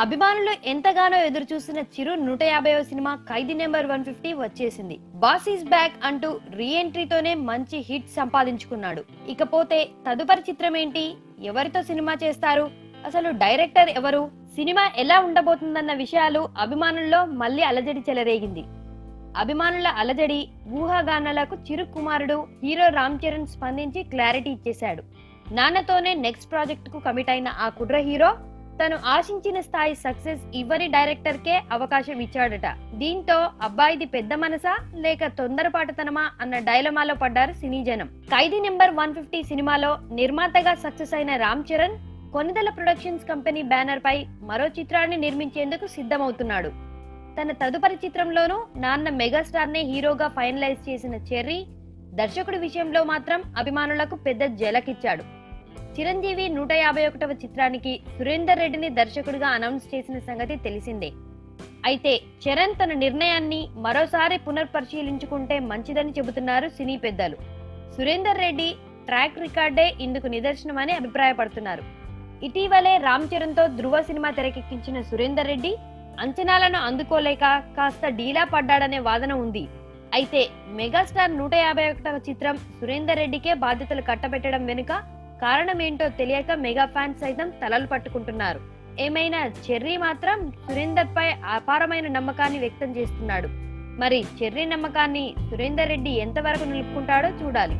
అభిమానులు ఎంతగానో ఎదురు చూసిన చిరు 150వ సినిమా ఖైదీ నెంబర్ 150 వచ్చేసింది. బాస్ ఈస్ బ్యాక్ అంటూ రీ ఎంట్రీతోనే మంచి హిట్ సంపాదించుకున్నాడు. ఇకపోతే తదుపరి చిత్రం ఏంటి, ఎవరితో సినిమా చేస్తారు, అసలు డైరెక్టర్ ఎవరు, సినిమా ఎలా ఉండబోతుందన్న విషయాలు అభిమానుల్లో మళ్ళీ అలజడి చెలరేగింది. అభిమానుల అలజడి ఊహాగానాలకు చిరు కుమారుడు హీరో రామ్ చరణ్ స్పందించి క్లారిటీ ఇచ్చేశాడు. నాన్నతోనే నెక్స్ట్ ప్రాజెక్ట్ కు కమిట్ అయిన ఆ కుట్ర హీరో తను ఆశించిన స్థాయి సక్సెస్ ఇవ్వని డైరెక్టర్ కే అవకాశం ఇచ్చాడట. దీంతో అబ్బాయిది పెద్ద మనసా లేక తొందరపాటుతనమా అన్న డైలమాలో పడ్డారు సినీ జనం. ఖైదీ నెంబర్ 150 సినిమాలో నిర్మాతగా సక్సెస్ అయిన Ram Charan Konidela productions company banner పై మరో చిత్రాన్ని నిర్మించేందుకు సిద్ధమవుతున్నాడు. తన తదుపరి చిత్రంలోనూ నాన్న మెగాస్టార్ నే హీరోగా ఫైనలైజ్ చేసిన చెర్రీ దర్శకుడి విషయంలో మాత్రం అభిమానులకు పెద్ద జలకిచ్చాడు. చిరంజీవి 151వ చిత్రానికి సురేందర్ రెడ్డిని దర్శకుడిగా అనౌన్స్ చేసిన సంగతి తెలిసిందే. అయితే చరణ్ తన నిర్ణయాన్ని మరోసారి పునర్పరిశీలించుకుంటే మంచిదని చెబుతున్నారు సినీ పెద్దలు. సురేందర్ రెడ్డి ట్రాక్ రికార్డే ఇందుకు నిదర్శనమని అభిప్రాయపడుతున్నారు. ఇటీవలే రామ్ చరణ్ తో ధృవ సినిమా తెరకెక్కించిన సురేందర్ రెడ్డి అంచనాలను అందుకోలేక కాస్త డీలా పడ్డాడనే వాదన ఉంది. అయితే మెగాస్టార్ 151వ చిత్రం సురేందర్ రెడ్డికే బాధ్యతలు కట్టబెట్టడం వెనుక కారణమేంటో తెలియక మెగా ఫ్యాన్స్ సైతం తలలు పట్టుకుంటున్నారు. ఏమైనా చెర్రీ మాత్రం సురేందర్ పై అపారమైన నమ్మకాన్ని వ్యక్తం చేస్తున్నాడు. మరి చెర్రీ నమ్మకాన్ని సురేందర్ రెడ్డి ఎంతవరకు నిలుపుకుంటాడో చూడాలి.